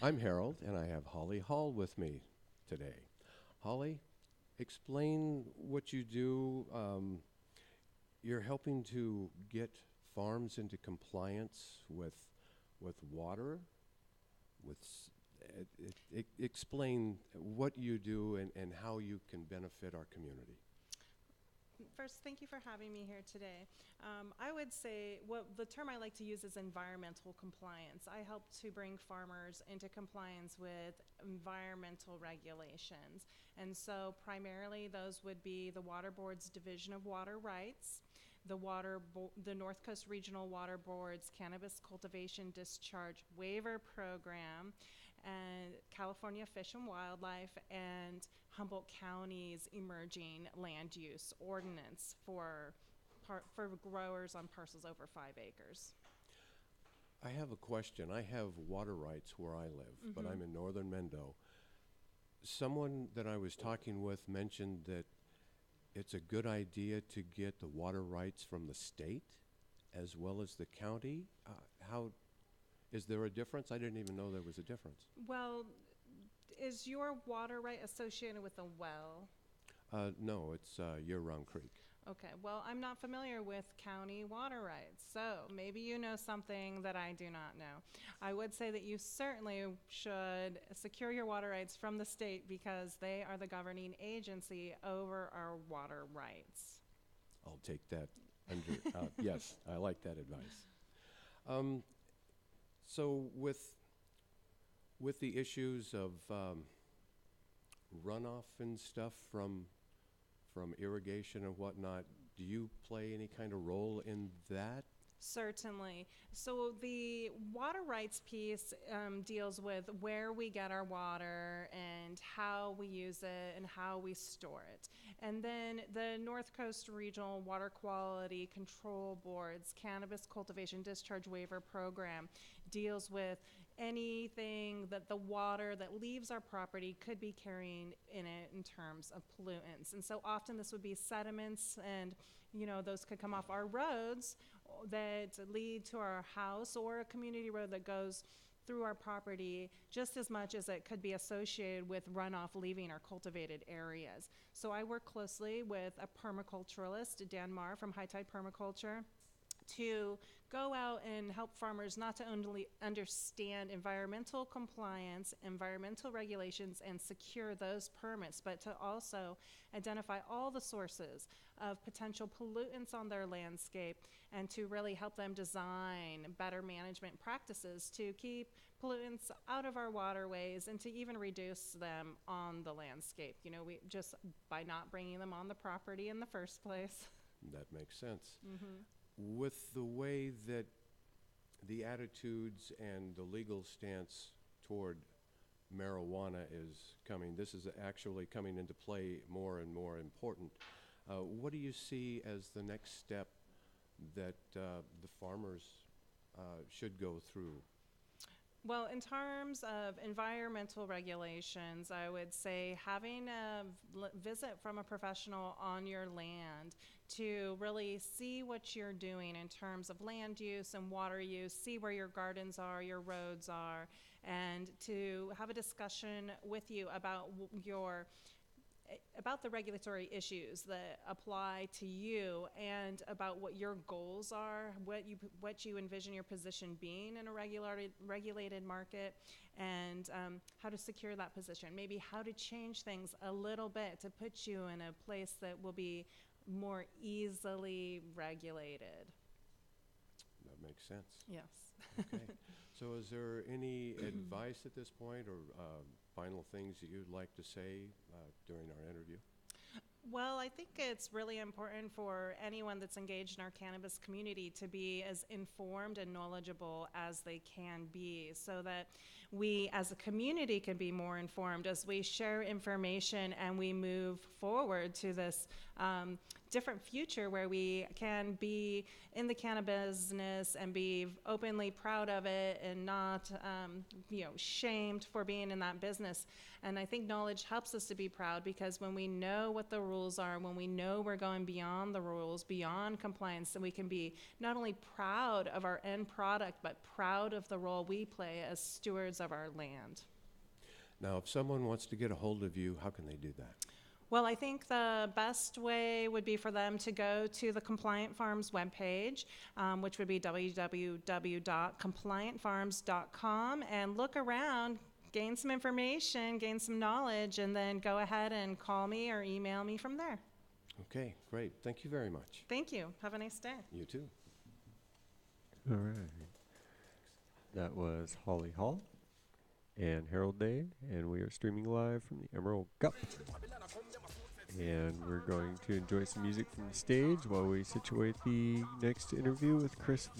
I'm Harold, and I have Holly Hall with me today. Holly, explain what you do. You're helping to get farms into compliance with water. With explain what you do and how you can benefit our community. First, thank you for having me here today. I would say what the term I like to use is environmental compliance. I help to bring farmers into compliance with environmental regulations. And so primarily those would be the Water Board's Division of Water Rights, the North Coast Regional Water Board's Cannabis Cultivation Discharge Waiver Program, and California Fish and Wildlife, and Humboldt County's emerging land use ordinance for growers on parcels over 5 acres. I have a question. I have water rights where I live, but I'm in northern Mendo. Someone that I was talking with mentioned that it's a good idea to get the water rights from the state as well as the county. How is there a difference? I didn't even know there was a difference. Well, is your water right associated with a well? No, it's Year-Round Creek. Okay, well, I'm not familiar with county water rights, so maybe you know something that I do not know. I would say that you certainly should secure your water rights from the state because they are the governing agency over our water rights. I'll take that under. Yes, I like that advice. Um, so with the issues of runoff and stuff from irrigation and whatnot, do you play any kind of role in that? Certainly. So the water rights piece deals with where we get our water and how we use it and how we store it. And then the North Coast Regional Water Quality Control Board's Cannabis Cultivation Discharge Waiver Program deals with anything that the water that leaves our property could be carrying in it in terms of pollutants. And so often this would be sediments, and those could come off our roads that lead to our house or a community road that goes through our property just as much as it could be associated with runoff leaving our cultivated areas. So I work closely with a permaculturalist, Dan Marr from High Tide Permaculture, to go out and help farmers not to only understand environmental compliance, environmental regulations, and secure those permits, but to also identify all the sources of potential pollutants on their landscape and to really help them design better management practices to keep pollutants out of our waterways and to even reduce them on the landscape. We just by not bringing them on the property in the first place. That makes sense. With the way that the attitudes and the legal stance toward marijuana is coming, this is actually coming into play more and more important. What do you see as the next step that the farmers should go through? Well, in terms of environmental regulations, I would say having a visit from a professional on your land to really see what you're doing in terms of land use and water use, see where your gardens are, your roads are, and to have a discussion with you about the regulatory issues that apply to you and about what your goals are, what you envision your position being in a regulated market, and how to secure that position. Maybe how to change things a little bit to put you in a place that will be more easily regulated. That makes sense. Yes. Okay. So is there any advice at this point or final things that you'd like to say during our interview? Well, I think it's really important for anyone that's engaged in our cannabis community to be as informed and knowledgeable as they can be so that we as a community can be more informed as we share information and we move forward to this different future where we can be in the cannabis business and be openly proud of it and not, shamed for being in that business. And I think knowledge helps us to be proud, because when we know what the rules are, when we know we're going beyond the rules, beyond compliance, then we can be not only proud of our end product, but proud of the role we play as stewards of our land. Now, if someone wants to get a hold of you, how can they do that? Well, I think the best way would be for them to go to the Compliant Farms webpage, which would be www.compliantfarms.com, and look around, gain some information, gain some knowledge, and then go ahead and call me or email me from there. Okay, great. Thank you very much. Thank you. Have a nice day. You too. All right. That was Holly Hall and Harold Day, and we are streaming live from the Emerald Cup. And we're going to enjoy some music from the stage while we situate the next interview with Chris